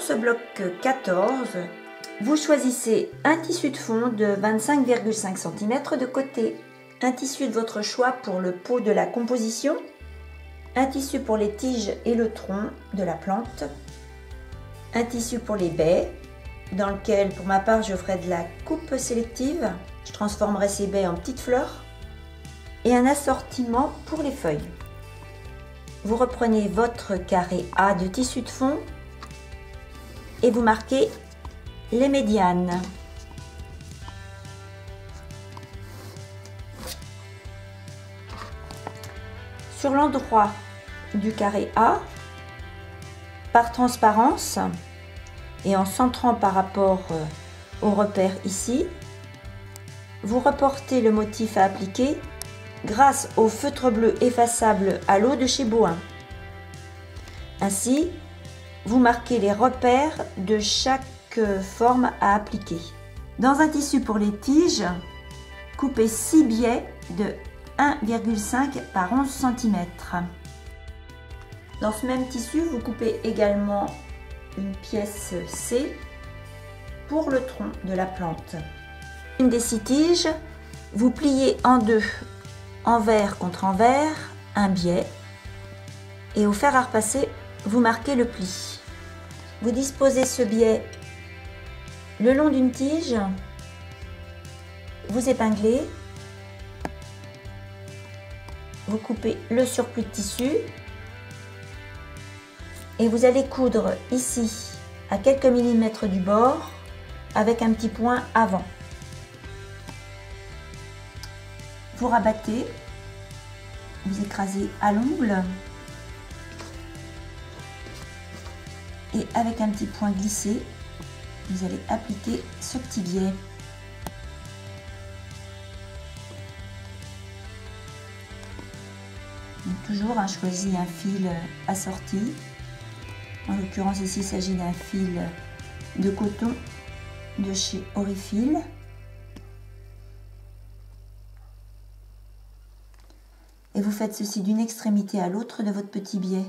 ce bloc 14, vous choisissez un tissu de fond de 25,5 cm de côté, un tissu de votre choix pour le pot de la composition, un tissu pour les tiges et le tronc de la plante, un tissu pour les baies, dans lequel pour ma part je ferai de la coupe sélective, je transformerai ces baies en petites fleurs, et un assortiment pour les feuilles. Vous reprenez votre carré A de tissu de fond et vous marquez les médianes. Sur l'endroit du carré A, par transparence et en centrant par rapport au repère ici, vous reportez le motif à appliquer grâce au feutre bleu effaçable à l'eau de chez Bohain. Ainsi, vous marquez les repères de chaque forme à appliquer. Dans un tissu pour les tiges, coupez 6 biais de 1,5 par 11 cm. Dans ce même tissu, vous coupez également une pièce C pour le tronc de la plante. Une des 6 tiges, vous pliez en deux, envers contre envers, un biais, et au fer à repasser, vous marquez le pli. Vous disposez ce biais le long d'une tige, vous épinglez, vous coupez le surplus de tissu et vous allez coudre ici à quelques millimètres du bord avec un petit point avant. Vous rabattez, vous écrasez à l'ongle et avec un petit point glissé, vous allez appliquer ce petit biais. Donc toujours, choisis un fil assorti. En l'occurrence ici, il s'agit d'un fil de coton de chez Orifil. Et vous faites ceci d'une extrémité à l'autre de votre petit biais.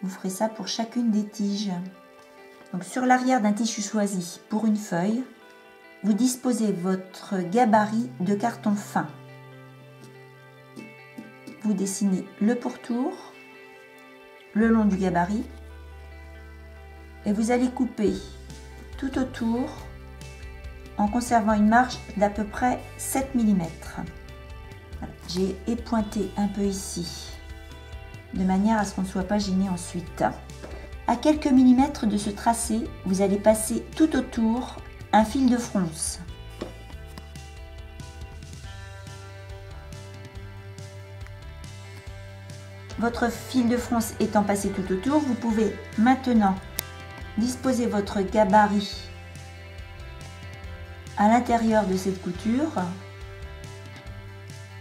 Vous ferez ça pour chacune des tiges. Donc sur l'arrière d'un tissu choisi pour une feuille, vous disposez votre gabarit de carton fin. Vous dessinez le pourtour le long du gabarit et vous allez couper tout autour en conservant une marge d'à peu près 7 mm. Voilà, j'ai épointé un peu ici de manière à ce qu'on ne soit pas gêné ensuite. À quelques millimètres de ce tracé, vous allez passer tout autour un fil de fronce. Votre fil de fronce étant passé tout autour, vous pouvez maintenant disposer votre gabarit à l'intérieur de cette couture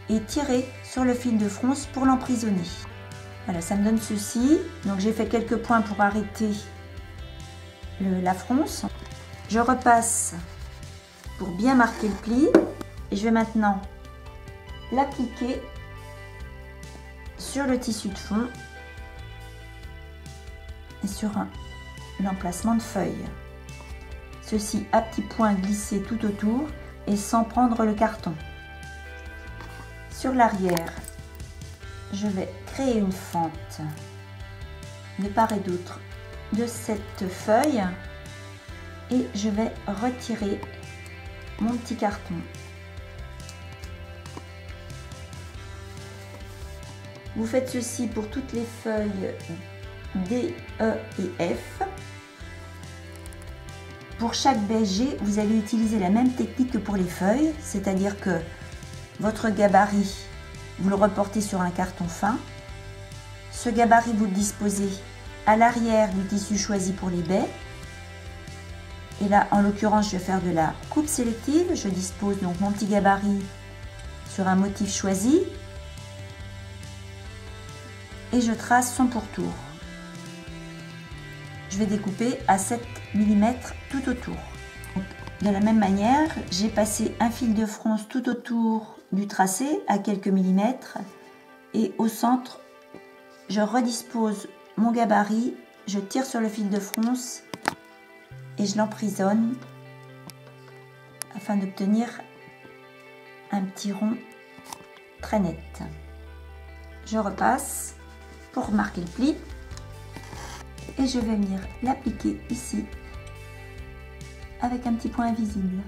et tirer sur le fil de fronce pour l'emprisonner. Voilà, ça me donne ceci. Donc j'ai fait quelques points pour arrêter la fronce. Je repasse pour bien marquer le pli et je vais maintenant l'appliquer sur le tissu de fond et sur l'emplacement de feuille. Ceci à petits points glissés tout autour et sans prendre le carton. Sur l'arrière, je vais créer une fente de part et d'autre de cette feuille et je vais retirer mon petit carton. Vous faites ceci pour toutes les feuilles D, E et F. Pour chaque baie G, vous allez utiliser la même technique que pour les feuilles, c'est-à-dire que votre gabarit, vous le reportez sur un carton fin. Ce gabarit, vous le disposez à l'arrière du tissu choisi pour les baies. Et là, en l'occurrence, je vais faire de la coupe sélective. Je dispose donc mon petit gabarit sur un motif choisi. Et je trace son pourtour. Je vais découper à 7 mm tout autour. Donc, de la même manière, j'ai passé un fil de fronce tout autour du tracé à quelques millimètres et au centre, je redispose mon gabarit, je tire sur le fil de fronce et je l'emprisonne afin d'obtenir un petit rond très net. Je repasse pour marquer le pli et je vais venir l'appliquer ici avec un petit point invisible.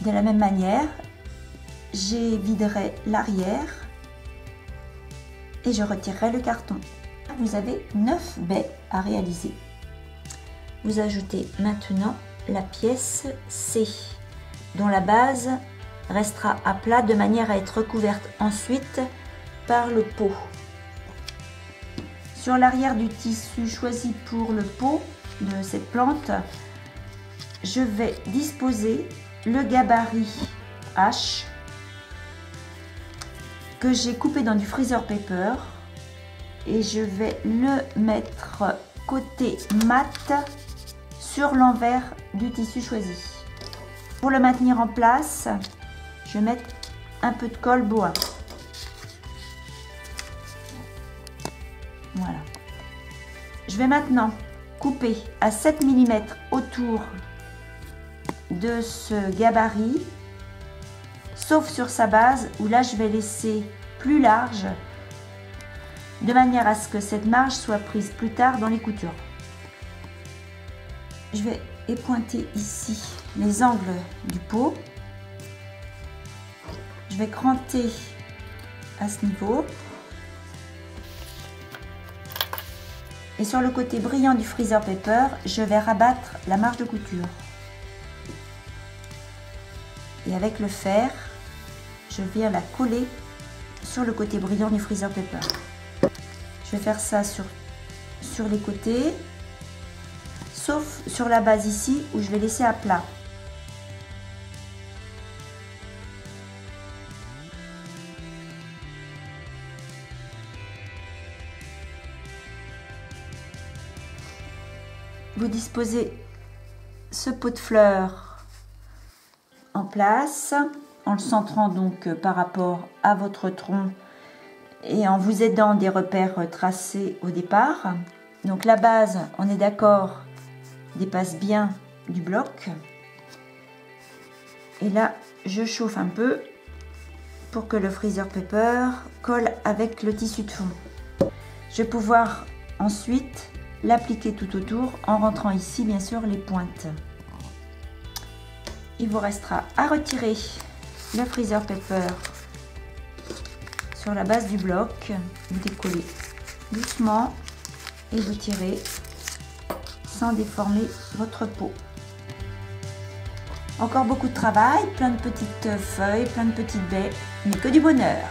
De la même manière, j'éviderai l'arrière et je retirerai le carton. Vous avez 9 baies à réaliser. Vous ajoutez maintenant la pièce C, dont la base restera à plat de manière à être recouverte ensuite par le pot. Sur l'arrière du tissu choisi pour le pot de cette plante, je vais disposer le gabarit H que j'ai coupé dans du freezer paper et je vais le mettre côté mat sur l'envers du tissu choisi. Pour le maintenir en place, je vais mettre un peu de colle bois. Voilà. Je vais maintenant couper à 7 mm autour de ce gabarit, sauf sur sa base où là je vais laisser plus large de manière à ce que cette marge soit prise plus tard dans les coutures. Je vais épointer ici les angles du pot. Je vais cranter à ce niveau. Et sur le côté brillant du freezer paper, je vais rabattre la marge de couture. Et avec le fer, je viens la coller sur le côté brillant du freezer paper. Je vais faire ça sur les côtés, sauf sur la base ici où je vais laisser à plat. Vous disposez ce pot de fleurs en place, en le centrant donc par rapport à votre tronc et en vous aidant des repères tracés au départ. Donc la base, on est d'accord, dépasse bien du bloc. Et là, je chauffe un peu pour que le freezer paper colle avec le tissu de fond. Je vais pouvoir ensuite l'appliquer tout autour en rentrant ici bien sûr les pointes. Il vous restera à retirer le freezer paper sur la base du bloc. Vous décollez doucement et vous tirez sans déformer votre pot. Encore beaucoup de travail, plein de petites feuilles, plein de petites baies, mais que du bonheur.